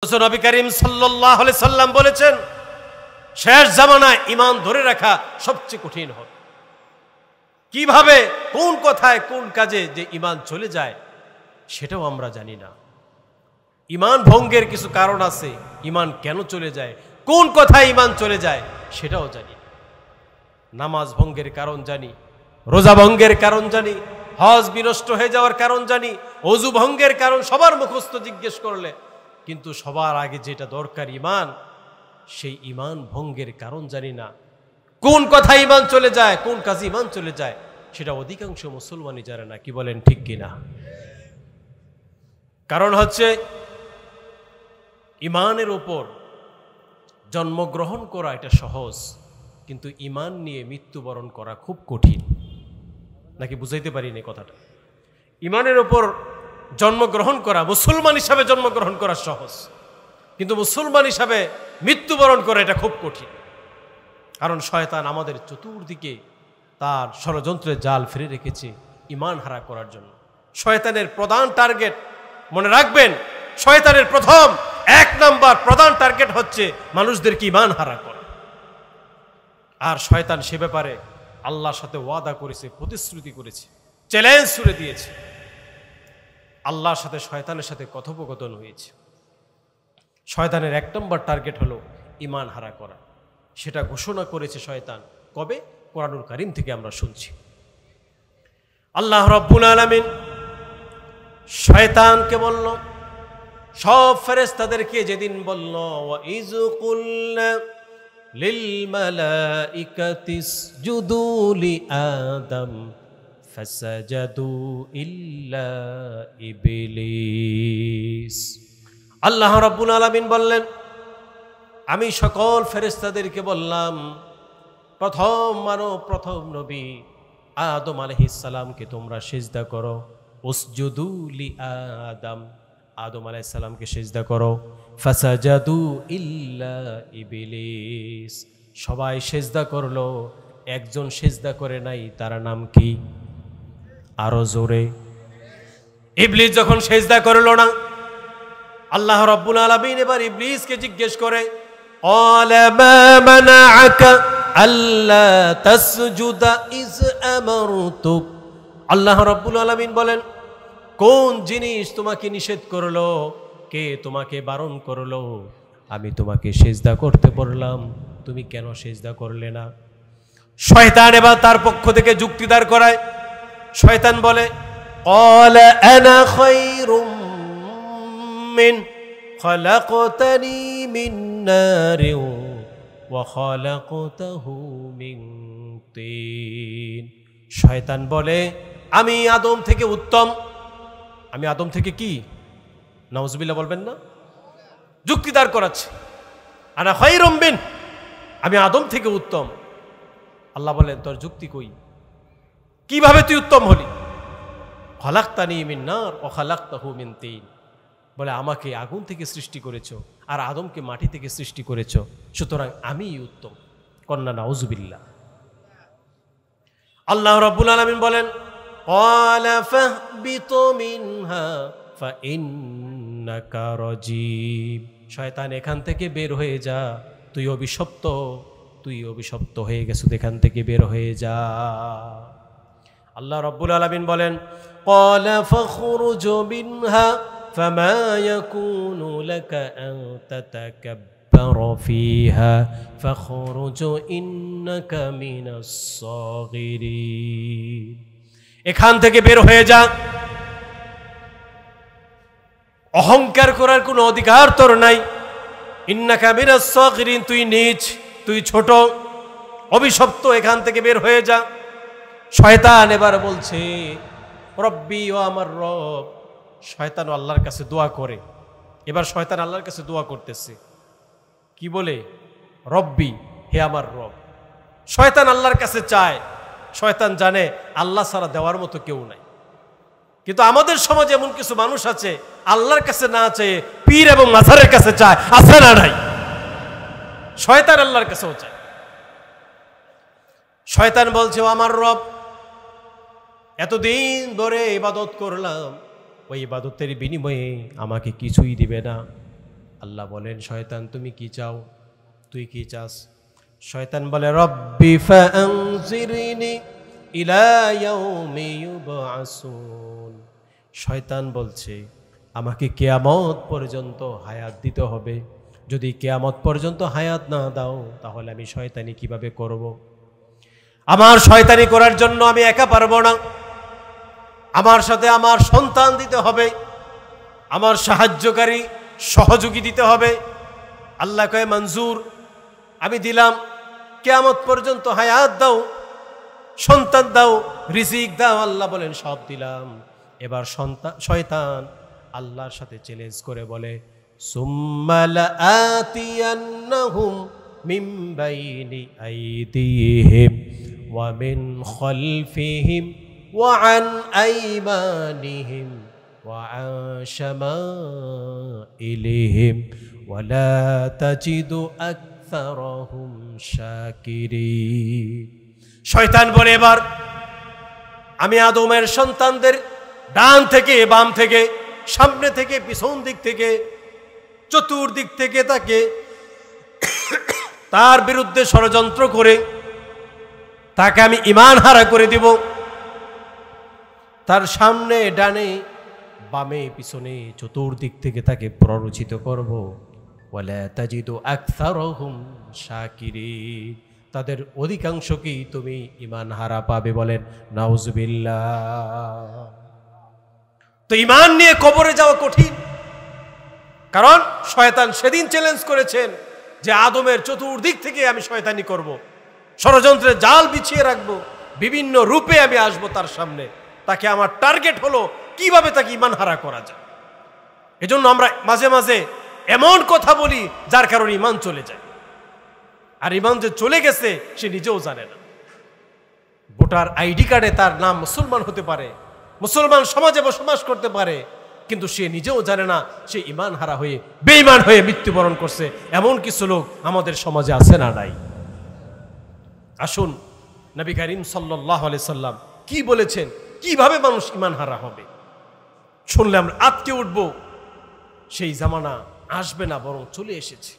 নবী করিম সাল্লাল্লাহু আলাইহি সাল্লাম বলেছেন, শেষ জামানায় ঈমান ধরে রাখা সবচেয়ে কঠিন হবে। কিভাবে, কোন কথায়, কোন কাজে যে ঈমান চলে যায় সেটাও আমরা জানি না। ঈমান ভঙ্গের কিছু কারণ আছে, ঈমান কেন চলে যায়, কোন কথায় ঈমান চলে যায় সেটাও জানি। নামাজ ভঙ্গের কারণ জানি, রোজা ভঙ্গের কারণ জানি, হজ বিনষ্ট হয়ে যাওয়ার কারণ জানি, ওযু ভঙ্গের কারণ সবার মুখস্থ জিজ্ঞেস করলে, কিন্তু সবার আগে যেটা দরকার ঈমান, সেই ঈমান ভঙ্গের কারণ জানি না। কোন কথায় ঈমান চলে যায়, কোন কাজে ঈমান চলে যায় সেটা অধিকাংশ মুসলমানই জানে না। কি বলেন, ঠিক কিনা? কারণ হচ্ছে ঈমানের উপর জন্মগ্রহণ করা এটা সহজ, কিন্তু ঈমান নিয়ে মৃত্যুবরণ করা খুব কঠিন। নাকি বুঝাইতে পারিনি কথাটা? ঈমানের উপর জন্মগ্রহণ করা, মুসলমান হিসাবে জন্মগ্রহণ করা সহজ, কিন্তু মুসলমান হিসাবে মৃত্যুবরণ করা এটা খুব কঠিন। কারণ শয়তান আমাদের চতুর্দিকে তার ষড়যন্ত্রের জাল ফিরে রেখেছে ঈমান হারা করার জন্য। শয়তানের প্রধান টার্গেট, মনে রাখবেন, শয়তানের প্রথম 1 নাম্বার প্রধান টার্গেট হচ্ছে মানুষদেরকে ঈমান হারা করা। আর শয়তান সে ব্যাপারে আল্লাহর সাথে ওয়াদা করেছে, প্রতিশ্রুতি করেছে, চ্যালেঞ্জ ছুড়ে দিয়েছে। আল্লাহর সাথে শয়তানের সাথে কথোপকথন হয়েছে। শয়তানের 1 নম্বর টার্গেট হলো ঈমান হারা করা। সেটা ঘোষণা করেছে শয়তান। কবে? কোরআনুল কারীম থেকে আমরা শুনছি। আল্লাহ রাব্বুল আলামিন শয়তানকে বলল, সব ফেরেশতাদেরকে যেদিন বলল, ওয়া ইয কুলনা লিল মালাইকাতি ইসজুদু লি আদম ফাসাজাদু ইল্লা ইবলিস। আল্লাহ রাব্বুল আলামিন বললেন, আমি সকল ফেরেশতাদেরকে বললাম, প্রথম মানব, প্রথম নবী আদম আলাইহিস সালামকে তোমরা সিজদা করো। উসজুদু লি আদম, আদম আলাইহিস সালামকে সিজদা করো। ফাসাজাদু ইল্লা ইবলিস, সবাই সিজদা করলো, একজন সিজদা করে নাই, তার নাম কি? আরো জোরে। ইবলিস যখন সিজদা করলো না, আল্লাহ রাব্বুল আলামিন এবার ইবলিসকে জিজ্ঞেস করে, ক্বালা মা মানাআকা আল্লা তাসজুদা ইয আমারতুক। আল্লাহ রাব্বুল আলামিন বলেন, কোন জিনিস তোমাকে নিষেধ করলো, কে তোমাকে বারণ করলো? আমি তোমাকে সিজদা করতে বললাম, তুমি কেন সিজদা করলে না? শয়তান এবার তার পক্ষ থেকে যুক্তি দাঁড় করায়। শয়তান বলে, ক্বালা আনা খায়রুম মিন খালাকতানি মিন নারিন ওয়া খালাকতাহু মিন তিন। শয়তান বলে, আমি আদম থেকে উত্তম। আমি আদম থেকে কি? নাউজুবিল্লাহ বলবেন না? যুক্তি দাঁড় করাচ্ছে, আনা খায়রুম মিন, আমি আদম থেকে উত্তম। আল্লাহ বলেন, তোর যুক্তি কই? কিভাবে তুই উত্তম হলি? খালাকতানি মিন নার ওয়া খালাকতাহু মিন তিন, বলে আমাকে আগুন থেকে সৃষ্টি করেছো আর আদমকে মাটি থেকে সৃষ্টি করেছো, সুতরাং আমিই উত্তম। কন্যা নাউজুবিল্লাহ। আল্লাহ রাব্বুল আলামিন বলেন, ক্বালা ফাহবিতু মিনহা ফাইন্নাকা রাজীম। শয়তান, এখান থেকে বের হয়ে যা, তুই অভিশপ্ত, তুই অভিশপ্ত হয়ে গেছো, এখান থেকে বের হয়ে যা। আল্লাহ রাব্বুল আলামিন বলেন, ক্বালা ফাখরুজ মিনহা ফামা ইয়াকুনু লাকা আন তাতাকাব্বারা ফিহা ফাখরুজ ইন্নাকা মিনাস সাগিরিন। এখান থেকে বের হয়ে যা, অহংকার করার কোনো অধিকার তোর নাই। ইন্নাকা মিনাস সাগিরিন, তুই নীচ, তুই ছোট, অভিশপ্ত, এখান থেকে বের হয়ে যা। শয়তান এবার বলছে, রব্বি, ও আমার রব। শয়তান আল্লাহর কাছে দোয়া করে। এবার শয়তান আল্লাহর কাছে দোয়া করতেছে, কি বলে? রব্বি, হে আমার রব। শয়তান আল্লাহর কাছে চায়। শয়তান জানে আল্লাহ ছাড়া দেওয়ার মতো কেউ নাই। কিন্তু আমাদের সমাজে এমন কিছু মানুষ আছে, আল্লাহর কাছে না চেয়ে পীর এবং মাজারের কাছে চায়। আছে না নাই? শয়তান আল্লাহর কাছেও চায়। শয়তান বলছে, ও আমার রব, এতদিন ধরে ইবাদত করলাম, ওই ইবাদতের বিনিময়ে আমাকে কিছুই দিবে না। আল্লাহ বলেন, শয়তান তুমি কি চাও, তুই কি চাস? শয়তান বলে, রব্বি ফাআনজিরনি ইলা ইয়াউমি ইউবআসুন। শয়তান বলছে, আমাকে কিয়ামত পর্যন্ত হায়াত দিতে হবে, যদি কিয়ামত পর্যন্ত হায়াত না দাও তাহলে আমি শয়তানি কিভাবে করব? আমার শয়তানি করার জন্য আমি একা পারবো না, আমার সাথে আমার সন্তান দিতে হবে, আমার সাহায্যকারী সহযোগী দিতে হবে। আল্লাহ কয়, মঞ্জুর, আমি দিলাম, কিয়ামত পর্যন্ত হায়াত দাও, সন্তান দাও, রিজিক দাও। আল্লাহ বলেন, সব দিলাম। এবার শয়তান আল্লাহর সাথে চ্যালেঞ্জ করে বলে, সুম্মা লাআতিয়ান্নাহুম মিন বাইনি আইদিহিম ওয়া মিন খালফিহিম ওয়া আন আইমানিহিম ওয়া আন শামাইলিহিম ওয়া লা তাজিদু আকসারাহুম শাকিরিন। শয়তান বলে, এবার আমি আদমের সন্তানদের ডান থেকে বাম থেকে, সামনে থেকে পিছন দিক থেকে, চতুর্দিক থেকে তাকে তার বিরুদ্ধে ষড়যন্ত্র করে তাকে আমি ঈমান হারা করে দিব। তার সামনে ডানে বামে পিছনে চতুর্দিক থেকে তাকে প্ররোচিত করব। ওয়ালা তাজিদু আকসারহুম শাকিরিন, তাদের অধিকাংশকেই তুমি ঈমান হারা পাবে। বলেন নাউজুবিল্লাহ। তো ঈমান নিয়ে কবরে যাওয়া কঠিন, কারণ শয়তান সেদিন চ্যালেঞ্জ করেছেন যে আদমের চতুর্দিক থেকে আমি শয়তানি করব, ষড়যন্ত্রের জাল বিছিয়ে রাখবো, বিভিন্ন রূপে আমি আসবো তার সামনে। তাকে আমার টার্গেট হলো কিভাবে তাকে ঈমান হারা করা যায়। এজন্য আমরা মাঝে মাঝে এমন কথা বলি যার কারণে ঈমান চলে যায়, আর ঈমান যে চলে গেছে সে নিজেও জানে না। ভোটার আইডি কার্ডে তার নাম মুসলমান হতে পারে, মুসলমান সমাজে বসবাস করতে পারে, কিন্তু সে নিজেও জানে না সে ঈমান হারা হয়ে বেঈমান হয়ে মৃত্যুবরণ করছে। এমন কিছু লোক আমাদের সমাজে আছে না নাই? আসুন, নবী করিম সাল্লাল্লাহু আলাইহি সাল্লাম কি বলেছেন, কিভাবে মানুষ ঈমান হারা হবে শুনলে আমরা আটকে উঠবো। সেই জামানা আসবে না, বরং চলে এসেছে।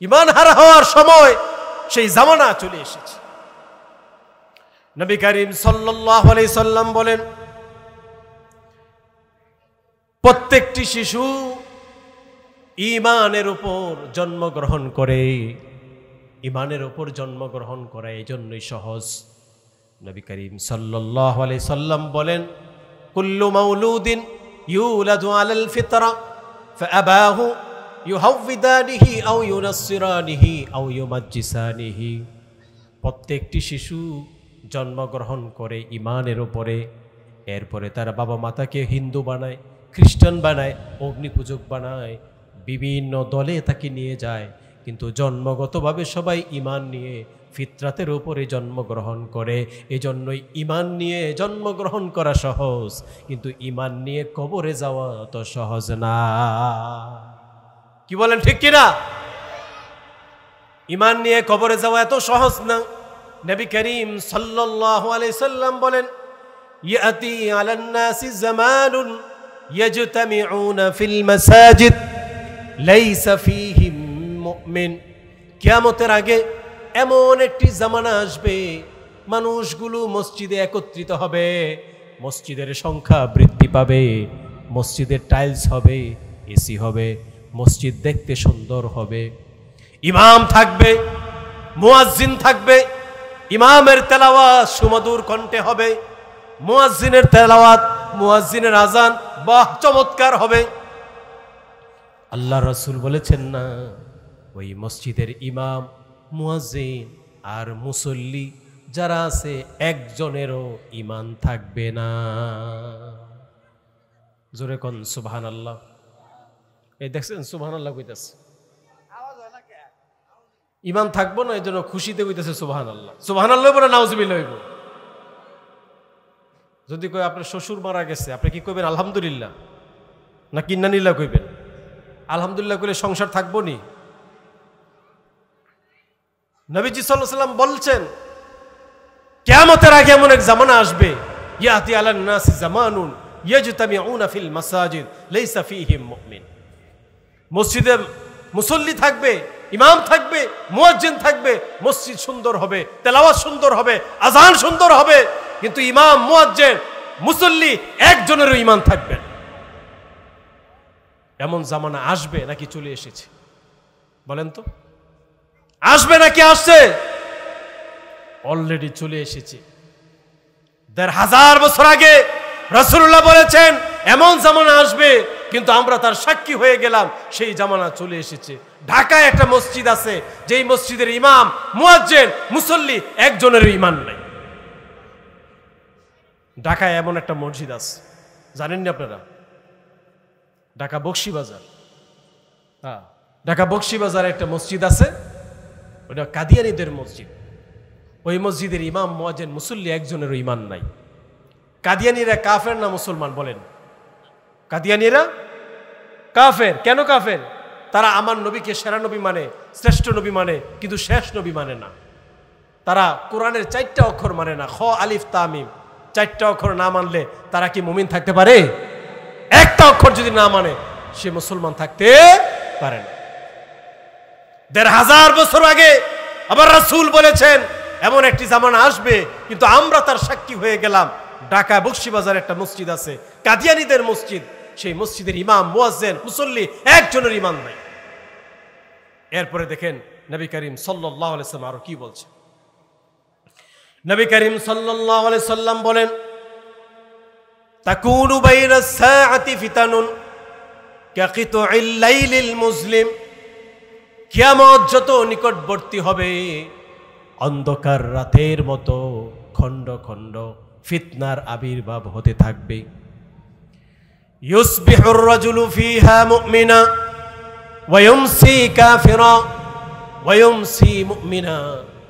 ঈমান হারা হওয়ার সময় সেই জামানা চলে এসেছে। নবী করিম সাল্লাল্লাহু আলাইহি সাল্লাম বলেন, প্রত্যেকটি শিশু ঈমানের উপর জন্মগ্রহণ করে। ঈমানের উপর জন্মগ্রহণ করা এই জন্যই সহজ। নবী করিম সাল্লাল্লাহু আলাইহি সাল্লাম বলেন, কুল্লু মাউলুদিন ইউলাদু আলাল ফিতরা ফাআবাহু ইউহাউবিদানিহি আও ইউনাসসিরানিহি আও ইউমাজ্জিসানিহি। প্রত্যেকটি শিশু জন্মগ্রহণ করে ঈমানের উপরে, এরপরে তার বাবা মাতাকে হিন্দু বানায়, খ্রিস্টান বানায়, অগ্নিপূজক বানায়, বিভিন্ন দলে তাকে নিয়ে যায়। কিন্তু জন্মগতভাবে সবাই ঈমান নিয়ে ফিতরাতের উপরে জন্মগ্রহণ করে। এজন্যই ঈমান নিয়ে জন্মগ্রহণ করা সহজ, কিন্তু ঈমান নিয়ে কবরে যাওয়া তো সহজ না। কি বলেন, ঠিক কিনা? ঈমান নিয়ে কবরে যাওয়া এত সহজ না। নবী করিম সাল্লাল্লাহু আলাইহি সাল্লাম বলেন, ইয়াতি আলান নাসি জামানুন ইয়াজতামিউনা ফিল মাসাজিদ লাইসা ফীহিম মুমিন। কিয়ামতের আগে এমন একটি জামানা আসবে, মানুষগুলো মসজিদে একত্রিত হবে, মসজিদের সংখ্যা বৃদ্ধি পাবে, মসজিদের টাইলস হবে, এসি হবে, মসজিদ দেখতে সুন্দর হবে, ইমাম থাকবে, মুয়াজ্জিন থাকবে, ইমামের তেলাওয়াত সুমধুর কণ্ঠে হবে, মুয়াজ্জিনের তেলাওয়াত, মুয়াজ্জিনের আজান বাহ চমৎকার হবে। আল্লাহ রাসূল বলেছেন না, ওই মসজিদের ইমাম, মুয়াজ্জিন আর মুসল্লি যারা আছে একজনেরও ঈমান থাকবে না। জোরে কোন সুবহানাল্লাহ। এই দেখছেন সুবহানাল্লাহ কইতাছে, ঈমান থাকবো না, এই জন্য খুশিতে কইতাছে সুবহানাল্লাহ। সুবহানাল্লাহ বলে নাউজুবিল্লাহ হইব। যদি কই আপনার শ্বশুর মারা গেছে, আপনি কি কইবেন আলহামদুলিল্লাহ না কিন্নানিল্লাহ কইবেন? আলহামদুলিল্লাহ কইলে সংসার থাকবো নি? নবীজি সাল্লাল্লাহু আলাইহি ওয়াসাল্লাম বলছেন, কিয়ামতের আগে এমন এক জামানা আসবে, ইয়াতি আলান নাসি জামানুন ইয়াজতামিউনা ফিল মাসাজিদ লাইসা ফীহিম মুমিন। মসজিদে মুসল্লি থাকবে, ইমাম থাকবে, মুয়াজ্জিন থাকবে, মসজিদ সুন্দর হবে, তেলাওয়াত সুন্দর হবে, আজান সুন্দর হবে, কিন্তু ইমাম, মুয়াজ্জিন, মুসল্লি একজনেরও ঈমান থাকবে না। এমন জামানা আসবে নাকি চলে এসেছে? বলেন তো, আসবে নাকি আসছে? অলরেডি চলে এসেছে। ১৫০০ বছর আগে রাসূলুল্লাহ বলেছেন এমন জামানা আসবে, কিন্তু আমরা তার সাক্ষী হয়ে গেলাম। সেই জামানা চলে এসেছে। ঢাকায় একটা মসজিদ আছে, যেই মসজিদের ইমাম, মুয়াজ্জিন, মুসল্লি একজনের ঈমান নাই। ঢাকায় এমন একটা মসজিদ আছে, জানেন না আপনারা? ঢাকা বকশীবাজার। হ্যাঁ, ঢাকা বকশীবাজারে একটা মসজিদ আছে, ওটা কাদিয়ানীদের মসজিদ। ওই মসজিদের ইমাম, মুয়াজ্জিন, মুসল্লি একজনেরও ঈমান নাই। কাদিয়ানীরা কাফের না মুসলমান? বলেন। কাদিয়ানীরা কাফের। কেন কাফের? তারা আমার নবীকে সেরা নবী মানে, শ্রেষ্ঠ নবী মানে, কিন্তু শেষ নবী মানে না। তারা কোরআনের 4টা অক্ষর মানে না, খ আলিফ তা মিম। 4টা অক্ষর না মানলে তারা কি মুমিন থাকতে পারে? একটা অক্ষর যদি না মানে সে মুসলমান থাকতে পারে না। ১৫০০ বছর আগে আবার রাসূল বলেছেন এমন একটি জামানা আসবে, কিন্তু আমরা তার সাক্ষী হয়ে গেলাম। ঢাকা বকশীবাজার একটা মসজিদ আছে, কাদিয়ানীদের মসজিদ। সেই মসজিদের ইমাম, মুয়াজ্জিন, মুসল্লি একজনের ঈমান নাই। এরপরে দেখেন নবী করিম সাল্লাল্লাহু আলাইহি ওয়াসাল্লাম আরো কি বলছে। নবী করিম সাল্লাল্লাহু আলাইহি ওয়াসাল্লাম বলেন, তাকুনু বাইনাস সাআতি ফিতানুন কাকিতুইল লাইলিল মুসলিম। কিয়ামত যত নিকটবর্তী হবে, অন্ধকার রাতের মতো খণ্ড খণ্ড ফিতনার আবির্ভাব হতে থাকবে। ইউসবিহুর রাজুলু ফিহা মুমিনা ওয়া ইউমসি কাফিরা ওয়া ইউমসি মুমিনা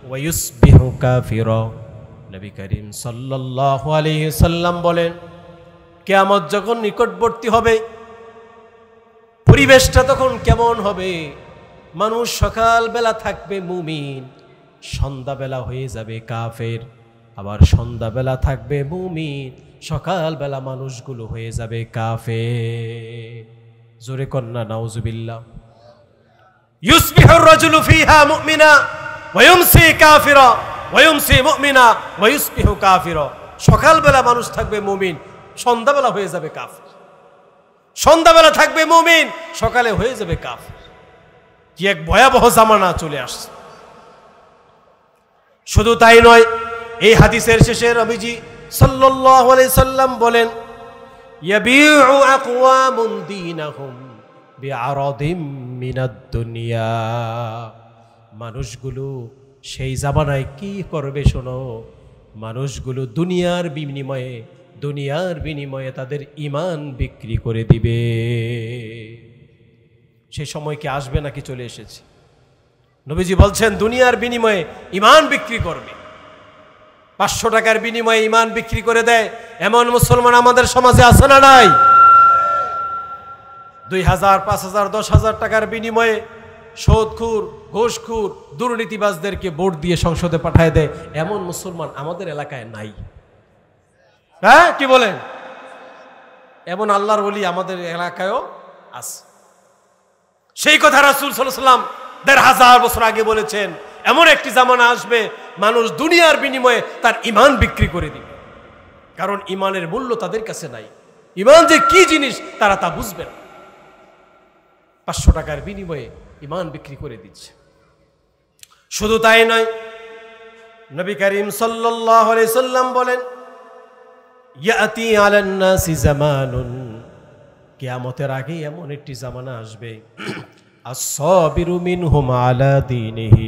ওয়া ইউসবিহু কাফিরা। নবী করিম সাল্লাল্লাহু আলাইহি সাল্লাম বলেন, কিয়ামত যখন নিকটবর্তী হবে, পরিবেশটা তখন কেমন হবে? মানুষ সকালবেলা থাকবে মুমিন, সন্ধ্যাবেলা হয়ে যাবে কাফের। আবার সন্ধ্যাবেলা থাকবে মুমিন, সকালবেলা মানুষগুলো হয়ে যাবে কাফের। জোরে কন্যা নাউজুবিল্লাহ। ইউসবিহুর রাজুলু ফিহা মুমিনা ওয়া ইউমসি কাফিরা ওয়া ইউমসি মুমিনা ওয়া ইউসবিহু কাফিরা। সকালবেলা মানুষ থাকবে মুমিন, সন্ধ্যাবেলা হয়ে যাবে কাফের। সন্ধ্যাবেলা থাকবে মুমিন, সকালে হয়ে যাবে কাফের। কি এক ভয়াবহ জামানা চলে আসছে। শুধু তাই নয়, এই হাদিসের শেষে নবীজি সাল্লাল্লাহু আলাইহি সাল্লাম বলেন, ইয়াবিউ আকওয়ামুন দীনাহুম বিআরাদিম মিনাদ দুনিয়া। মানুষগুলো সেই জামানায় কি করবে শোনো। মানুষগুলো দুনিয়ার বিনিময়ে তাদের ঈমান বিক্রি করে দিবে। সেই সময় কি আসবে নাকি চলে এসেছে? নবীজি বলছেন দুনিয়ার বিনিময়ে ঈমান বিক্রি করবে। 500 টাকার বিনিময়ে ঈমান বিক্রি করে দেয় এমন মুসলমান আমাদের সমাজে আছে না নাই? 2000, 5000, 10,000 টাকার বিনিময়ে সুদখোর, ঘুষখোর, দুর্নীতিবাজদেরকে ভোট দিয়ে সংসদে পাঠায় দেয় এমন মুসলমান আমাদের এলাকায় নাই। হ্যাঁ, কি বলেন? এমন আল্লাহর ওলি আমাদের এলাকায়ও আছে। সেই কথা রাসূল সাল্লাল্লাহু আলাইহি ওয়াসাল্লাম ১৫০০ বছর আগে বলেছেন, এমন একটি জামানা আসবে মানুষ দুনিয়ার বিনিময়ে তার ঈমান বিক্রি করে দিবে। কারণ ঈমানের মূল্য তাদের কাছে নাই। ঈমান যে কি জিনিস তারা তা বুঝবে না। 500 টাকার বিনিময়ে ঈমান বিক্রি করে দিচ্ছে। শুধু তাই নয়, নবী করিম সাল্লাল্লাহু আলাইহি সাল্লাম বলেন, ইয়াতি আলান নাসি জামানুন, কিয়ামতের আগে এমন একটি জামানা আসবে, আস-সাবিরু মিনহুম আলা দীনিহি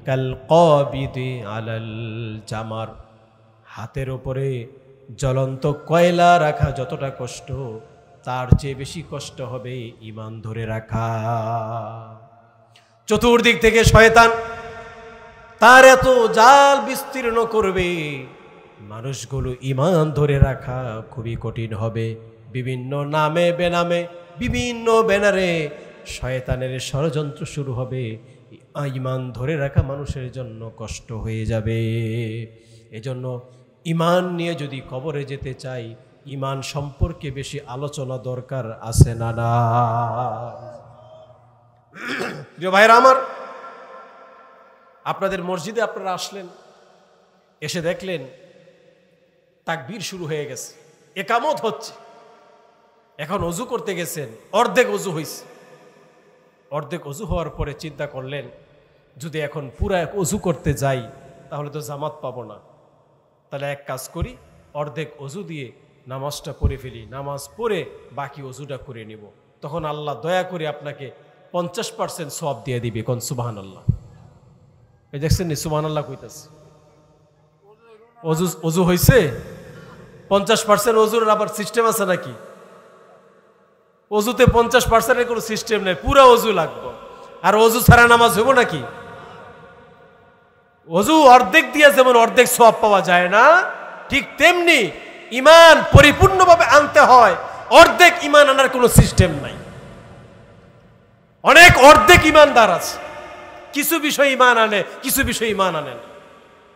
কাল কাবিদি আলাল জামার। হাতের উপরে জ্বলন্ত কয়লা রাখা যতটা কষ্ট, তার চেয়ে বেশি কষ্ট হবে ঈমান ধরে রাখা। চতুর্দিক থেকে শয়তান তার এত জাল বিস্তীর্ণ করবে, মানুষগুলো ঈমান ধরে রাখা খুবই কঠিন হবে। বিভিন্ন নামে বেনামে, বিভিন্ন ব্যানারে শয়তানের ষড়যন্ত্র শুরু হবে। ঈমান ধরে রাখা মানুষের জন্য কষ্ট হয়ে যাবে। এজন্য ঈমান নিয়ে যদি কবরে যেতে চাই, ঈমান সম্পর্কে বেশি আলোচনা দরকার আছে না? প্রিয় ভাইরা আমার, আপনাদের মসজিদে আপনারা আসলেন, এসে দেখলেন তাকবীর শুরু হয়ে গেছে, একামত হচ্ছে। এখন অজু করতে গেছেন, অর্ধেক অজু হয়েছে। অর্ধেক অজু হওয়ার পরে চিন্তা করলেন, যদি এখন পুরা অজু করতে যাই তাহলে তো জামাত পাবো না, তাহলে এক কাজ করি, অর্ধেক অজু দিয়ে নামাজটা পড়ে ফেলি, নামাজ পড়ে বাকি অজুটা করে নিব। তখন আল্লাহ দয়া করে আপনাকে 50% সওয়াব দিয়ে দিবে। কোন সুবহানাল্লাহ। এই দেখছেন নি সুবহানাল্লাহ কইতাছে। অজু হয়েছে, 50% অজুর আবার সিস্টেম আছে নাকি? অজুতে 50%-এর কোনো সিস্টেম নেই, পুরা অজু লাগবে। আর অজু ছাড়া নামাজ হইব নাকি? অজু অর্ধেক দিয়ে যেমন অর্ধেক সওয়াব পাওয়া যায় না, ঠিক তেমনি ঈমান পরিপূর্ণভাবে আনতে হয়। অর্ধেক ঈমান আনার কোনো সিস্টেম নাই। অনেক অর্ধেক ঈমানদার আছে, কিছু বিষয় ঈমান আনে, কিছু বিষয় ঈমান আনে না।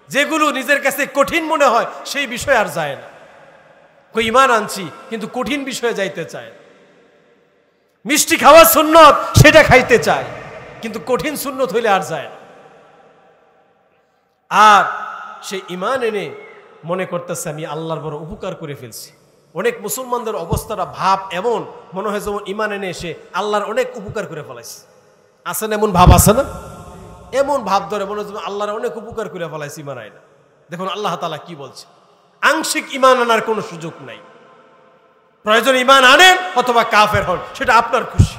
যেগুলো নিজের কাছে কঠিন মনে হয় সেই বিষয় আর যায় না। কই ঈমান আনছি কিন্তু কঠিন বিষয়ে যাইতে চায় না। মিষ্টি খাওয়া সুন্নত, সেটা খাইতে চায়, কিন্তু কঠিন সুন্নত হইলে আর যায় না। আর সে ঈমান এনে মনে করতেছে আমি আল্লাহর বড় উপকার করে ফেলছি। অনেক মুসলমানদের অবস্থাটা ভাব এমন, মনে হয় যেমন ঈমান এনে এসে আল্লাহর অনেক উপকার করে ফেলাইছে। আছে না এমন ভাব? আছে না এমন ভাব ধরে মনে হয় যেমন আল্লাহর অনেক উপকার করে ফেলাইছে ঈমান আয় না। দেখুন আল্লাহ তাআলা কি বলছে, আংশিক ঈমান আনার কোনো সুযোগ নাই। প্রয়োজন ঈমান আনেন অথবা কাফের হন, সেটা আপনার খুশি।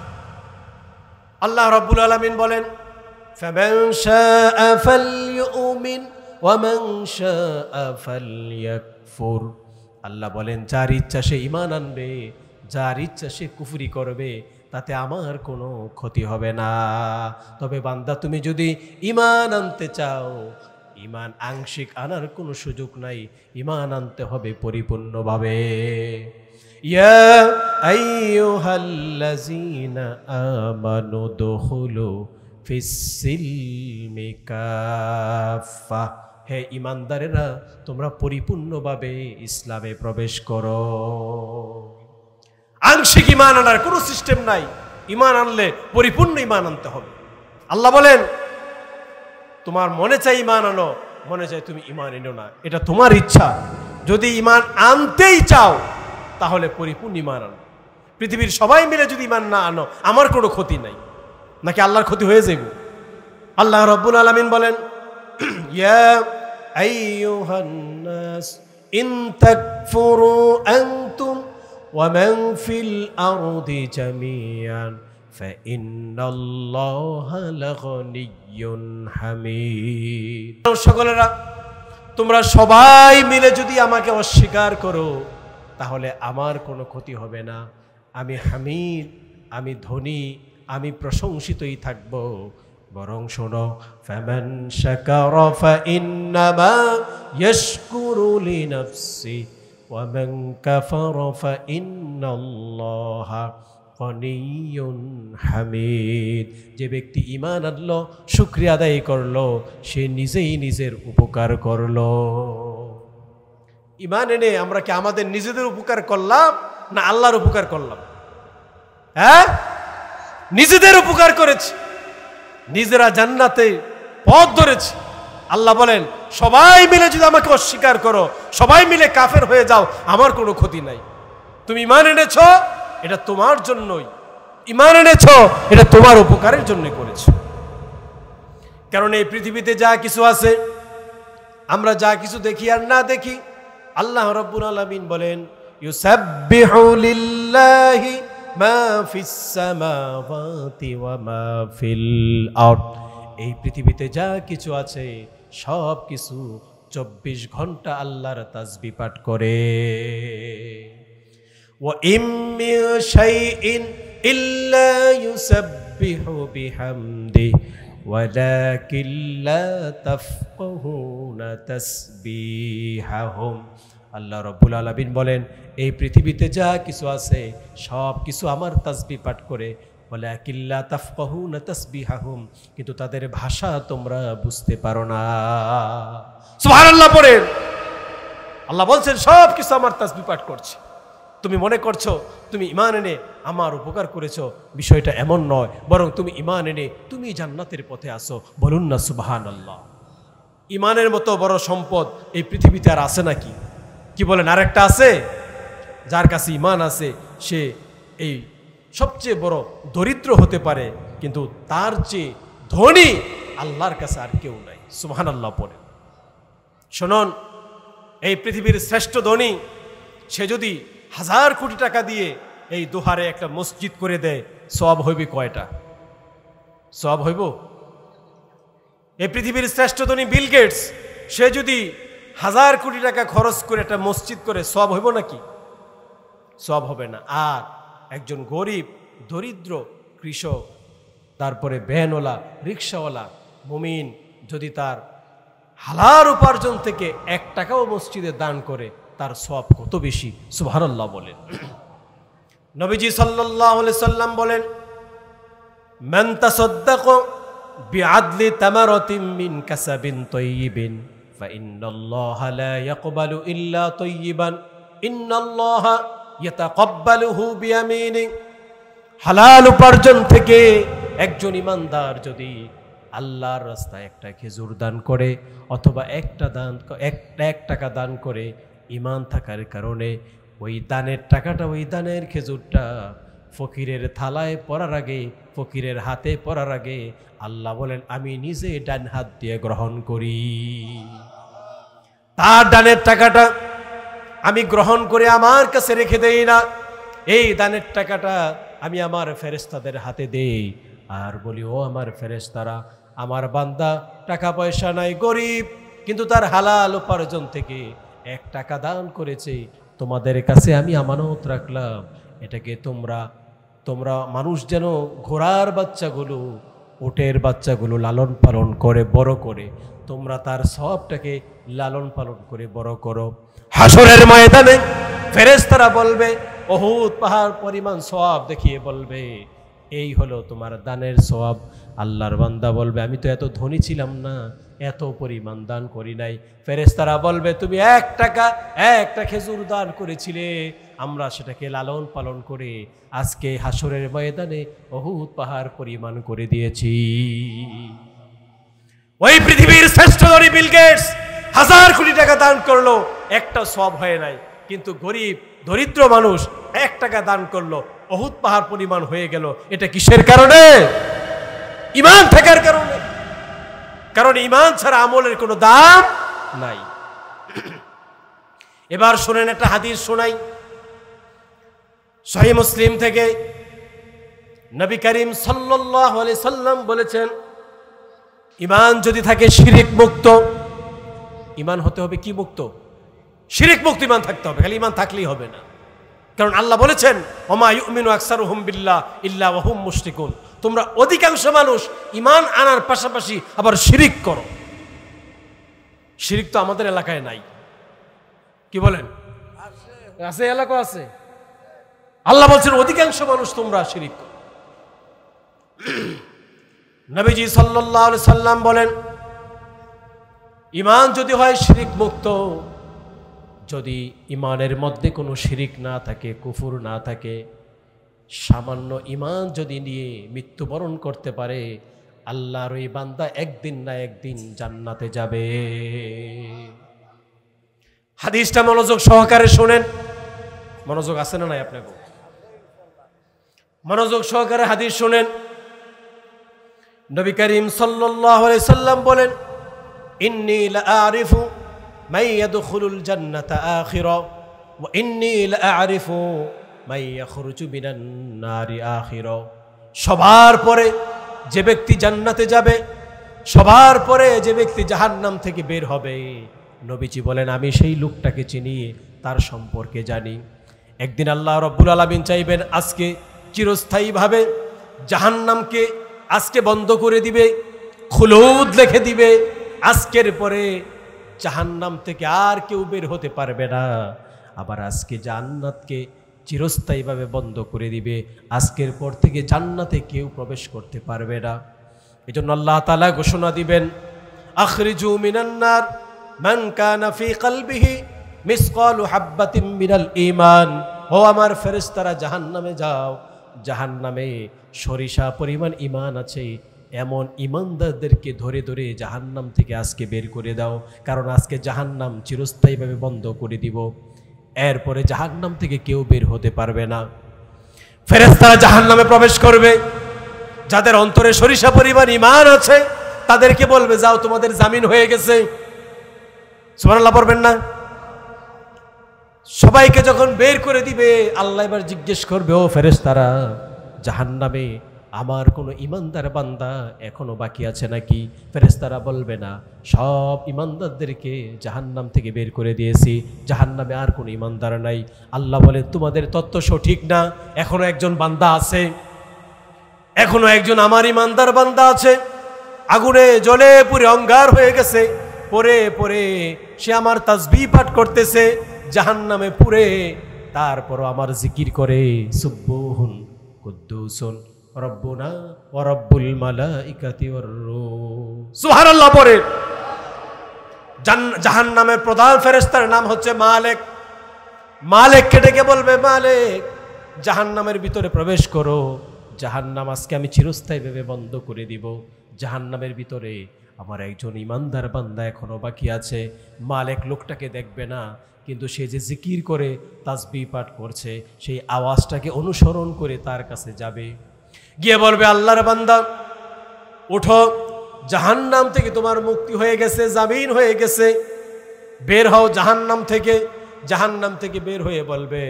আল্লাহ রাব্বুল আলামিন বলেন, ফামান শাআ ফালইউমিন ওয়া মান শাআ ফালইয়াকফুর। আল্লাহ বলেন, যার ইচ্ছা সে ঈমান আনবে, যার ইচ্ছা সে কুফরি করবে, তাতে আমার কোনো ক্ষতি হবে না। তবে বান্দা, তুমি যদি ঈমান আনতে চাও, ঈমান আংশিক আনার কোনো সুযোগ নাই, ঈমান আনতে হবে পরিপূর্ণভাবে। ইয়া আইয়ুহাল্লাযীনা আমানু দুখুলু ফিস-সিলমি কাফা। হে ঈমানদারেরা, তোমরা পরিপূর্ণভাবে ইসলামে প্রবেশ করো। আংশিক ঈমান আনার কোনো সিস্টেম নাই। ঈমান আনলে পরিপূর্ণ ঈমান আনতে হবে। আল্লাহ বলেন, তোমার মনে চাই ঈমান আনো, মনে চাই তুমি ঈমান এনো না, এটা তোমার ইচ্ছা। যদি ঈমান আনতেই চাও তাহলে পরিপূর্ণ ঈমান আনো। পৃথিবীর সবাই মিলে যদি ঈমান না আনো, আমার কোনো ক্ষতি নাই, নাকি আল্লাহর ক্ষতি হয়ে যাবে? আল্লাহ রাব্বুল আলামিন বলেন, ইয়া আইয়ুহান নাস ইন তাকফুরু আনতুম ওয়া মান ফিল আরদি জামিআন ফাইন্নাল্লাহা লাগনিয়্যুন হামিদ। সকলেরা, তোমরা সবাই মিলে যদি আমাকে অস্বীকার করো তাহলে আমার কোনো ক্ষতি হবে না। আমি হামিদ, আমি ধনী, আমি প্রশংসিতই থাকব। বরং শোনো, ফামান শাকারা ফাইন্নামা ইয়াশকুরু লিনাফসি ওয়া মান কাফারা ফাইন্নাল্লাহা গনিয়্যুন হামিদ। যে ব্যক্তি ঈমান আনলো, শুকরিয়া আদায় করলো, সে নিজেই নিজের উপকার করলো। ঈমান এনে আমরা কি আমাদের নিজেদের উপকার করলাম না আল্লাহর উপকার করলাম? হ্যাঁ, নিজেদের উপকার করেছি, নিজেরা জান্নাতে পথ ধরেছি। আল্লাহ বলেন, সবাই মিলে যদি আমাকে অস্বীকার করো, সবাই মিলে কাফের হয়ে যাও, আমার কোনো ক্ষতি নাই। তুমি ঈমান এনেছো, এটা তোমার জন্যই। ঈমান এনেছো, এটা তোমার উপকারের জন্য করেছো। কারণ এই পৃথিবীতে যা কিছু আছে, আমরা যা কিছু দেখি আর না দেখি, আল্লাহ রাব্বুল আলামিন বলেন, ইউসাব্বিহু লিল্লাহি মা ফিস সামাওয়াতি ওয়া মা ফিল আরদ। এই পৃথিবীতে যা কিছু আছে সব কিছু 24 ঘন্টা আল্লাহর তাসবিহ পাঠ করে। ওয়া ইম মিন শাইইন ইল্লা ইউসাব্বিহু বিহামদি ওয়ালাকিন লা তাফকাহুনা তাসবিহাহুম। আল্লাহ রাব্বুল আলামিন বলেন, এই পৃথিবীতে যা কিছু আছে সব কিছু আমার তাসবিহ পাঠ করে, ওয়ালাকিন লা তাফকাহুনা তাসবিহাহুম, কিন্তু তাদের ভাষা তোমরা বুঝতে পারো না। সুবহানাল্লাহ পড়েন। আল্লাহ বলছেন, সব কিছু আমার তাসবিহ পাঠ করছে, তুমি মনে করছো তুমি ঈমান এনে আমার উপকার করেছো, বিষয়টা এমন নয়, বরং তুমি ঈমান এনে তুমি জান্নাতের পথে আসো। বলুন না সুবহানাল্লাহ। ঈমানের মতো বড় সম্পদ এই পৃথিবীতে আর আছে নাকি? কি বলেন, আরেকটা আছে? যার কাছে ঈমান আছে সে এই সবচেয়ে বড় দরিদ্র হতে পারে, কিন্তু তার চেয়ে ধনী আল্লাহর কাছে আর কেউ নাই। সুবহানাল্লাহ পড়ে। শুনুন, এই পৃথিবীর শ্রেষ্ঠ ধনী সে যদি 1000 কোটি টাকা দিয়ে এই দোহারে একটা মসজিদ করে দেয়, সওয়াব হইবে কয়টা? সওয়াব হইব? এই পৃথিবীর শ্রেষ্ঠ ধনী বিল গেটস সে যদি 1000 কোটি টাকা খরচ করে একটা মসজিদ করে, সওয়াব হইব নাকি? সওয়াব হবে না। আর একজন গরিব দরিদ্র কৃষক, তারপরে ভ্যানওয়ালা, রিক্সাওয়ালা মুমিন যদি তার হালাল উপার্জন থেকে 1 টাকাও মসজিদে দান করে, তার সওয়াব কত বেশি। সুবহানাল্লাহ বলেন। নবীজি সাল্লাল্লাহু আলাইহি সাল্লাম বলেন, মান তাসাদ্দাকা বিআদলি তামারাতিন মিন কাসাবিন তাইয়িবিন ফা ইন্নাল্লাহা লা ইয়াকবালু ইল্লা তাইয়িবান ইন্নাল্লাহা ইয়াতাকাব্বালুহু বিয়ামিনি। হালাল উপার্জন থেকে একজন ইমানদার যদি আল্লাহর রাস্তায় একটা খেজুর দান করে অথবা এক টাকা দান করে, ঈমান থাকার কারণে ওই দানের টাকাটা, ওই দানের খেজুরটা ফকিরের থালায় পড়ার আগে, ফকিরের হাতে পড়ার আগে আল্লাহ বলেন আমি নিজে ডান হাত দিয়ে গ্রহণ করি। তার দানের টাকাটা আমি গ্রহণ করে আমার কাছে রেখে দেই না, এই দানের টাকাটা আমি আমার ফেরেশতাদের হাতে দেই আর বলি, ও আমার ফেরেশতারা, আমার বান্দা টাকা পয়সা নাই, গরিব, কিন্তু তার হালাল উপার্জন থেকে 1 টাকা দান করেছে, তোমাদের কাছে আমি আমানত রাখলাম, এটাকে তোমরা মানুষ যেন ঘোড়ার বাচ্চাগুলো, উটের বাচ্চাগুলো লালন পালন করে বড় করে, তোমরা তার সওয়াবটাকে লালন পালন করে বড় করো। হাসরের ময়দানে ফেরেশতারা বলবে, উহুদ পাহাড় পরিমাণ সওয়াব দেখিয়ে বলবে, এই হলো তোমার দানের সওয়াব। আল্লাহর বান্দা বলবে, আমি তো এত ধনী ছিলাম না, এত পরিমাণ দান করি নাই। ফেরেশতারা বলবে, তুমি 1 টাকা একটা খেজুর দান করেছিলে, আমরা সেটাকে লালন পালন করে আজকে হাসরের ময়দানে উহুদ পাহাড় পরিমাণ করে দিয়েছি। ওই পৃথিবীর শ্রেষ্ঠ ধনী বিল গেটস 1000 কোটি টাকা দান করলো, একটা সওয়াব হয় নাই, কিন্তু গরিব দরিদ্র মানুষ 1 টাকা দান করলো, উহুদ পাহাড় পরিমাণ হয়ে গেল। এটা কিসের কারণে? ঈমান থাকার কারণে। কারণ ঈমান ছাড়া আমলের কোনো দাম নাই। এবার শুনেন, একটা হাদিস শোনাই, সহিহ মুসলিম থেকে। নবী করিম সাল্লাল্লাহু আলাইহি সাল্লাম বলেছেন, ঈমান যদি থাকে শিরক মুক্ত, ঈমান হতে হবে কি মুক্ত? শিরক মুক্ত ঈমান থাকতে হবে, খালি ঈমান থাকলেই হবে না। কারণ আল্লাহ বলেছেন, ওমা ইউমিনু আকসারুহুম বিল্লাহ ইল্লা ওয়া হুম মুশরিকুন, তোমরা অধিকাংশ মানুষ ঈমান আনার পাশাপাশি আবার শিরক করো। শিরক তো আমাদের এলাকায় নাই, কি বলেন? আছে, এলাকা আছে। আল্লাহ বলছেন অধিকাংশ মানুষ তোমরা শিরক করো। নবীজি সাল্লাল্লাহু আলাইহি সাল্লাম বলেন, ঈমান যদি হয় শিরক মুক্ত, যদি ঈমানের মধ্যে কোনো শিরক না থাকে, কুফর না থাকে, সামান্য ঈমান যদি নিয়ে মৃত্যুবরণ করতে পারে, আল্লাহর ওই বান্দা একদিন না একদিন জান্নাতে যাবে। হাদিসটা মনোযোগ সহকারে শুনেন। মনোযোগ আছে না নাই আপনাকে? মনোযোগ সহকারে হাদিস শুনেন। নবী করিম সাল্লাল্লাহু আলাইহি সাল্লাম বলেন, ইন্নী লাআরিফু মান ইয়াদখুলুল জান্নাতা আখিরা ওয়া ইন্নী লাআরিফু মান ইয়াখরুজু মিনান নারি আখিরা। সবার পরে যে ব্যক্তি জান্নাতে যাবে, সবার পরে যে ব্যক্তি জাহান্নাম থেকে বের হবে, নবীজি বলেন আমি সেই লোকটাকে চিনি, তার সম্পর্কে জানি। একদিন আল্লাহ রাব্বুল আলামিন চাইবেন আজকে চিরস্থায়ীভাবে জাহান্নামকে আজকে বন্ধ করে দিবে, খুলুদ লিখে দিবে, আজকের পরে জাহান্নাম থেকে আর কেউ বের হতে পারবে না। আবার আজকে জান্নাতকে চিরস্থায়ীভাবে বন্ধ করে দিবে, আজকের পর থেকে জান্নাতে কেউ প্রবেশ করতে পারবে না। এজন্য আল্লাহ তাআলা ঘোষণা দিবেন, আখরিজু মিনান নার মান কানা ফি কলবিহি মিসকালু হাববাতিন মিনাল ঈমান ও আমার ফেরেশতারা জাহান্নামে যাও, জাহান্নামে সরিষা পরিমাণ ঈমান আছে এমন ঈমানদারদেরকে ধরে ধরে জাহান্নাম থেকে আজকে বের করে দাও, কারণ আজকে জাহান্নাম চিরস্থায়ীভাবে বন্ধ করে দিব, এরপরে জাহান্নাম থেকে কেউ বের হতে পারবে না। ফেরেশতারা জাহান্নামে প্রবেশ করবে, যাদের অন্তরে সরিষা পরিমাণ ঈমান আছে তাদেরকে বলবে যাও তোমাদের জামিন হয়ে গেছে। সুবহানাল্লাহ পড়বেন না? সবাইকে যখন বের করে দিবে আল্লাহ এবার জিজ্ঞেস করবে, ও ফেরেশতারা জাহান্নামে আমার কোনো ইমানদার বান্দা এখনো বাকি আছে নাকি? ফেরেশতারা বলবে না, সব ইমানদারদেরকে জাহান্নাম থেকে বের করে দিয়েছি, জাহান্নামে আর কোনো ইমানদার নাই। আল্লাহ বলে তোমাদের তত্ত্ব সঠিক না, এখনো একজন বান্দা আছে, এখনো একজন আমার ইমানদার বান্দা আছে, আগুনে জ্বলে পুরে অঙ্গার হয়ে গেছে, পরে পরে সে আমার তাসবিহ পাঠ করতেছে জাহান্নামে পুরে, তারপরও আমার জিকির করে সুবহুন কুদ্দুসুন রব্বুনা ওয়া রব্বুল মালাইকাতি ওয়ার রূহ। সুবহানাল্লাহ পড়ে। জাহান্নামের প্রধান ফেরেশতার নাম হচ্ছে মালিক। মালিককে ডেকে বলবে, মালিক জাহান্নামের ভিতরে প্রবেশ করো, জাহান্নাম আজকে আমি চিরস্থায়ীভাবে বন্ধ করে দিব, জাহান্নামের ভিতরে আমার একজন ইমানদার বান্দা এখনো বাকি আছে। মালিক লোকটাকে দেখবে না, কিন্তু সে যে জিকির করে তাসবিহ পাঠ করছে সেই আওয়াজটাকে অনুসরণ করে তার কাছে যাবে, গিয়ে বলবে আল্লাহর বান্দা উঠো, জাহান্নাম থেকে তোমার মুক্তি হয়ে গেছে, জামিন হয়ে গেছে, বের হও জাহান্নাম থেকে। জাহান্নাম থেকে বের হয়ে বলবে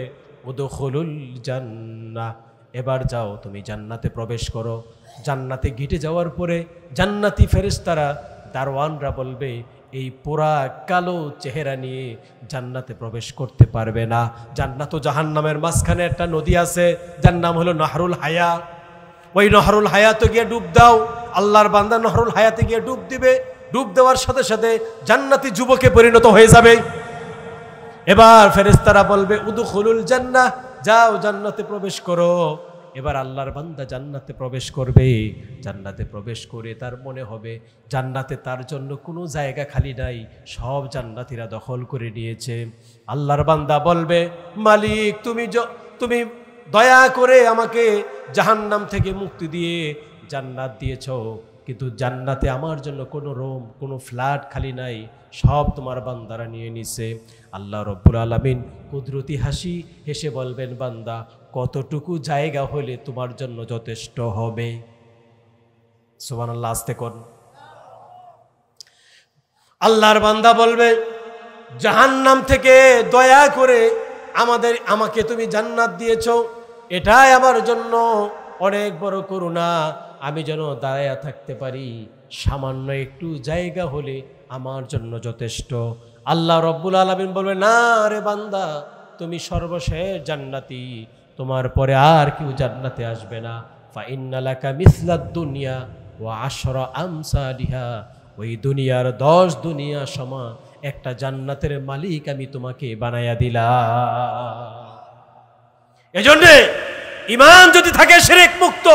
উদখুলুল জান্নাহ, এবার যাও তুমি জান্নাতে প্রবেশ করো। জান্নাতে গিটে যাওয়ার পরে জান্নাতি ফেরেশতারা দারওয়ানরা বলবে এই পোড়া কালো চেহারা নিয়ে জান্নাতে প্রবেশ করতে পারবে না। জান্নাত ও জাহান্নামের মাঝখানে একটা নদী আছে, যার নাম হলো নাহরুল হায়া। ওই নহরুল হায়াতে গিয়ে ডুব দাও। আল্লাহর বান্দা নহরুল হায়াতে গিয়ে ডুব দিবে, ডুব দেওয়ার সাথে সাথে জান্নাতি যুবকে পরিণত হয়ে যাবে। এবার ফেরেশতারা বলবে উদখুলুল জান্নাহ, যাও জান্নাতে প্রবেশ করো। এবার আল্লাহর বান্দা জান্নাতে প্রবেশ করবে। জান্নাতে প্রবেশ করে তার মনে হবে জান্নাতে তার জন্য কোনো জায়গা খালি নাই, সব জান্নাতীরা দখল করে নিয়েছে। আল্লাহর বান্দা বলবে মালিক তুমি দয়া করে আমাকে জাহান্নাম থেকে মুক্তি দিয়ে জান্নাত দিয়েছ, কিন্তু জান্নাতে আমার জন্য কোনো রুম, কোনো ফ্ল্যাট খালি নাই, সব তোমার বান্দারা নিয়ে নিছে। আল্লাহ রব্বুল আলামিন কুদরতি হাসি হেসে বলবেন বান্দা কতটুকু জায়গা হলে তোমার জন্য যথেষ্ট হবে? সুবহানাল্লাহ, আস্তে কোন। আল্লাহর বান্দা বলবে জাহান্নাম থেকে দয়া করে আমাকে তুমি জান্নাত দিয়েছ, এটাই আমার জন্য অনেক বড় করুণা, আমি যেন দাঁড়ায়া থাকতে পারি, সামান্য একটু জায়গা হলে আমার জন্য যথেষ্ট। আল্লাহ রব্বুল আলামিন বলবে না রে বান্দা, তুমি সর্বশেষ জান্নাতি, তোমার পরে আর কেউ জান্নাতে আসবে না। ফাইন্না লাকা মিসলাদ দুনিয়া ওয়া আশরা আমসালিহা, ওই দুনিয়ার 10 দুনিয়া সমা একটা জান্নাতের মালিক আমি তোমাকে বানায়া দিলাম। এজন্যে ঈমান যদি থাকে শিরক মুক্ত,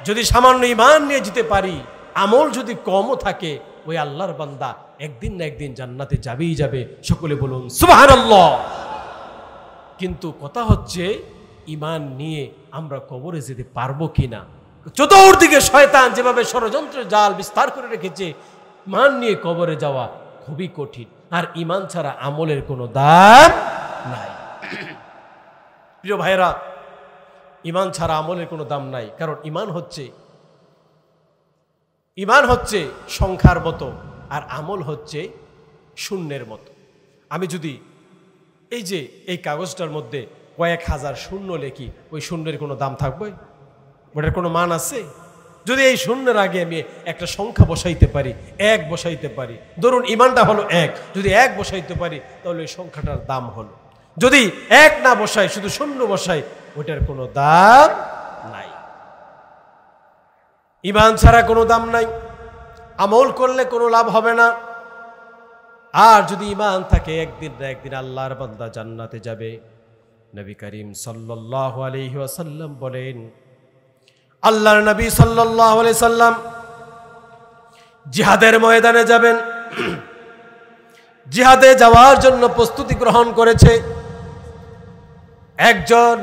যদি সামান্য ঈমান নিয়ে যেতে পারি, আমল যদি কমও থাকে, ওই আল্লাহর বান্দা একদিন না একদিন জান্নাতে যাবেই যাবে। সকলে বলুন সুবহানাল্লাহ। কিন্তু কথা হচ্ছে ঈমান নিয়ে আমরা কবরে যেতে পারবো কিনা। চতুর্দিকে শয়তান যেভাবে ষড়যন্ত্রের জাল বিস্তার করে রেখেছে, ঈমান নিয়ে কবরে যাওয়া খুবই কঠিন। আর ঈমান ছাড়া আমলের কোনো দাম নাই। প্রিয় ভাইরা, ঈমান ছাড়া আমলের কোনো দাম নাই। কারণ ঈমান হচ্ছে সংখ্যার মতো, আর আমল হচ্ছে শূন্যের মতো। আমি যদি এই কাগজটার মধ্যে কয়েক হাজার শূন্য লেখি, ওই শূন্যের কোনো দাম থাকবে? ওটার কোনো মান আছে? যদি এই শূন্যের আগে আমি একটা সংখ্যা বসাইতে পারি, 1 বসাইতে পারি, ধরুন ঈমানটা হলো 1, যদি 1 বসাইতে পারি তাহলে ওই সংখ্যাটার দাম হলো। যদি 1 না বসাই, শুধু শূন্য বসাই, ওটার কোনো দাম নাই। ঈমান ছাড়া কোনো দাম নাই, আমল করলে কোনো লাভ হবে না। আর যদি ঈমান থাকে, একদিন না একদিন আল্লাহর বান্দা জান্নাতে যাবে। নবী করিম সাল্লাল্লাহু আলাইহি ওয়াসাল্লাম বলেন, আল্লাহর নবী সাল্লাল্লাহু আলাইহি সাল্লাম জিহাদের ময়দানে যাবেন, জিহাদে যাওয়ার জন্য প্রস্তুতি গ্রহণ করেছে। একজন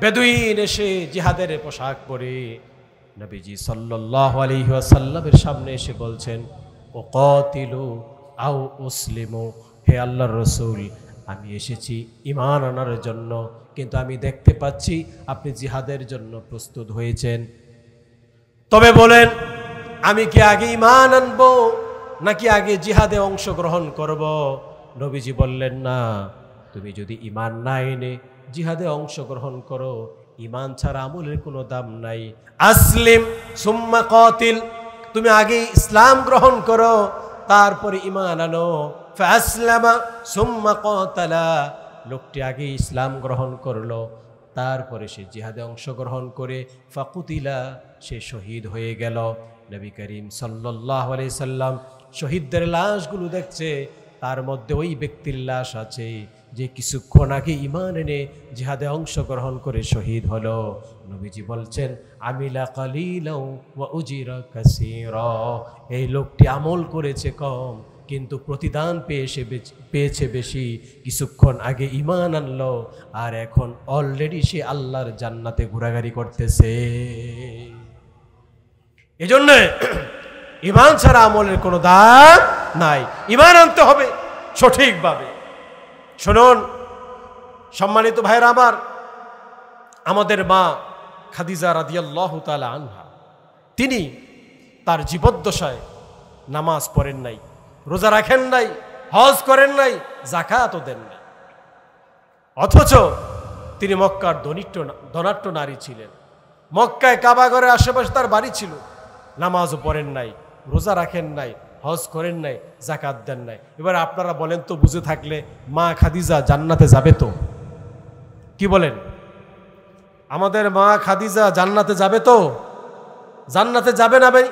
বেদুইন এসে জিহাদের পোশাক পরে নবীজি সাল্লাল্লাহু আলাইহি ওয়াসাল্লামের সামনে এসে বলছেন, উকাতিলু আও উসলিমু, হে আল্লাহর রাসূল, আমি এসেছি ঈমান আনার জন্য, কিন্তু আমি দেখতে পাচ্ছি আপনি জিহাদের জন্য প্রস্তুত হয়েছেন। তবে বলেন, আমি কি আগে ঈমান আনবো নাকি আগে জিহাদে অংশগ্রহণ করব? নবীজি বললেন, না, তুমি যদি ঈমান না এনে জিহাদে অংশগ্রহণ করো, ঈমান ছাড়া আমলের কোনো দাম নাই। আসলিম সুম্মা কাতিল, তুমি আগে ইসলাম গ্রহণ করো, তারপরে ঈমান আনো। ফাসলামা সুম্মা কাতালা, লোকটি আগে ইসলাম গ্রহণ করলো, তারপরে সে জিহাদে অংশগ্রহণ করে ফাকুতিলা, সে শহীদ হয়ে গেল। নবী করিম সাল্লাল্লাহু আলাইহি সাল্লাম শহীদদের লাশগুলো দেখছে, তার মধ্যে ওই ব্যক্তির লাশ আছে যে কিছুক্ষণ আগে ঈমান এনে জিহাদে অংশগ্রহণ করে শহীদ হলো। নবীজি বলছেন, আমিলা কালিলাও ওয়া উজিরা কাসীরা, এই লোকটি আমল করেছে কম কিন্তু প্রতিদান পেয়েছে বেশি। কিছুক্ষণ আগে ঈমান আনলো আর এখন অলরেডি সে আল্লাহর জান্নাতে ঘোরাঘুরি করতেছে। এজন্য ঈমান ছাড়া আমলের কোনো দাম নাই, ঈমান আনতে হবে সঠিকভাবে। শুনুন সম্মানিত ভাইরা আমার, আমাদের মা খাদিজা রাদিয়াল্লাহু তাআলা আনহা, তিনি তার জীবদ্দশায় নামাজ পড়েন নাই, রোজা রাখেন নাই, হজ করেন নাই, যাকাতও দেন নাই। অথচ তিনি মক্কার ধনাঢ্য নারী ছিলেন। মক্কায় কাবাঘরের আশেপাশে তার বাড়ি ছিল। নামাজও পড়েন নাই, রোজা রাখেন নাই, হজ করেন নাই, যাকাত দেন নাই। এবার আপনারা বলেন তো, বুঝে থাকলে মা খাদিজা জান্নাতে যাবে তো? কি বলেন? আমাদের মা খাদিজা জান্নাতে যাবে তো? জান্নাতে যাবে না ভাই?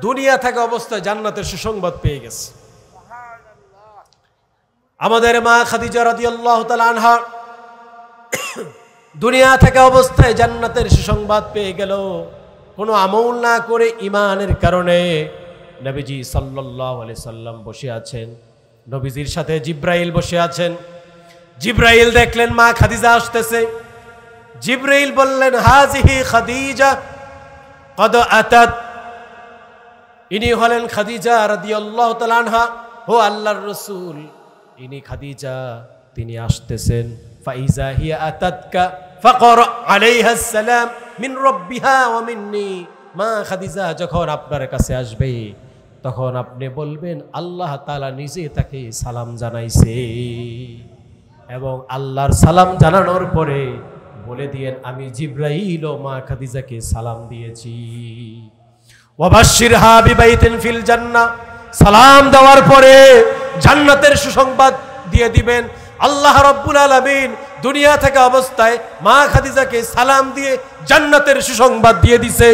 দুনিয়া থাকা অবস্থায় জান্নাতের সুসংবাদ পেয়ে গেছে। আমাদের মা খাদিজা রাদিয়াল্লাহু তাআলা আনহা দুনিয়া থাকা অবস্থায় জান্নাতের সুসংবাদ পেয়ে গেল, কোনো আমল না করে ঈমানের কারণে। নবীজি সাল্লাল্লাহু আলাইহি সাল্লাম বসে আছেন, নবীজির সাথে জিব্রাইল বসে আছেন। জিব্রাইল দেখলেন মা খাদিজা আসতেছে। জিব্রাইল বললেন, হাজিহি খাদিজা কদ আতাত, ইনি হলেন খাদিজা রাদিয়াল্লাহু তাআলা আনহা, ও আল্লাহর রাসূল, ইনি খাদিজা, তিনি আসতেছেন। ফাইজা হিয়া আতাতকা ফাকরা আলাইহা আসসালাম মিন রাব্বিহা ওয়া মিন্নি, মা খাদিজা যখন আপনার কাছে আসবে তখন আপনি বলবেন আল্লাহ তাআলা নিজে তাকে সালাম জানাইছে, এবং আল্লাহর সালাম জানানোর পরে বলে দিয়েন আমি জিব্রাইল ও মা খাদিজাকে সালাম দিয়েছি। ওয়াবাশশিরহা বিবাইতিন ফিল জান্নাহ, সালাম দেওয়ার পরে জান্নাতের সুসংবাদ দিয়ে দিবেন। আল্লাহ রাব্বুল আলামিন দুনিয়া থেকে অবস্থায় মা খাদিজাকে সালাম দিয়ে জান্নাতের সুসংবাদ দিয়ে দিছে।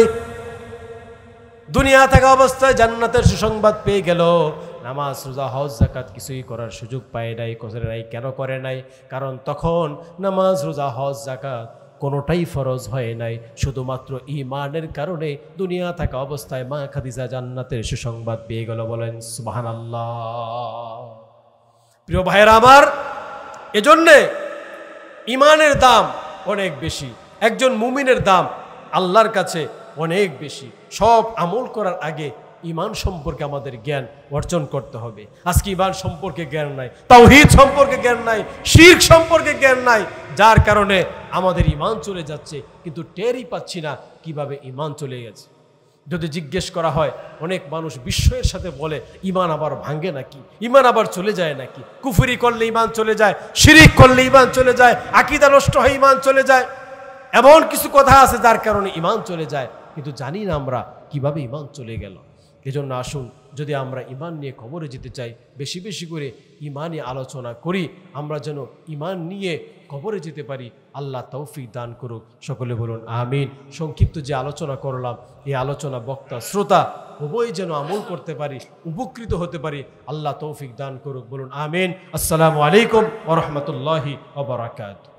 দুনিয়া থেকে অবস্থায় জান্নাতের সুসংবাদ পেয়ে গেল। নামাজ রোজা হজ যাকাত কিছুই করার সুযোগ পায় নাই, করে নাই। কেন করে নাই? কারণ তখন নামাজ রোজা হজ যাকাত কোনোটাই ফরজ হয় নাই, শুধুমাত্র ঈমানের কারণে দুনিয়া থাকা অবস্থায় মা খাদিজা জান্নাতের সুসংবাদ পেয়ে গেল। বলেন সুবহানাল্লাহ। প্রিয় ভাইয়েরা আমার, এজন্যে ঈমানের দাম অনেক বেশি, একজন মুমিনের দাম আল্লাহর কাছে অনেক বেশি। সব আমল করার আগে ঈমান সম্পর্কে আমাদের জ্ঞান অর্জন করতে হবে। আজকে ঈমান সম্পর্কে জ্ঞান নাই, তাওহীদ সম্পর্কে জ্ঞান নাই, শিরক সম্পর্কে জ্ঞান নাই, যার কারণে আমাদের ঈমান চলে যাচ্ছে, কিন্তু টেরই পাচ্ছি না কিভাবে ঈমান চলে গেছে। যদি জিজ্ঞেস করা হয়, অনেক মানুষ বিস্ময়ের সাথে বলে, ঈমান আবার ভাঙে নাকি? ঈমান আবার চলে যায় নাকি? কুফরি করলে ঈমান চলে যায়, শিরক করলে ঈমান চলে যায়, আকীদা নষ্ট হয়ে ঈমান চলে যায়, এমন কিছু কথা আছে যার কারণে ঈমান চলে যায়, কিন্তু জানি না আমরা কিভাবে ঈমান চলে গেল। এজন্য আসুন, যদি আমরা ঈমান নিয়ে কবরে যেতে চাই, বেশি বেশি করে ঈমানে আলোচনা করি, আমরা যেন ঈমান নিয়ে কবরে যেতে পারি। আল্লাহ তৌফিক দান করুক। সকলে বলুন আমিন। সংক্ষিপ্ত যে আলোচনা করলাম, এই আলোচনা বক্তা শ্রোতা উভয় যেন আমল করতে পারি, উপকৃত হতে পারি। আল্লাহ তৌফিক দান করুক। বলুন আমিন। আসসালামু আলাইকুম ওয়া রাহমাতুল্লাহি ওয়া বারাকাতুহু।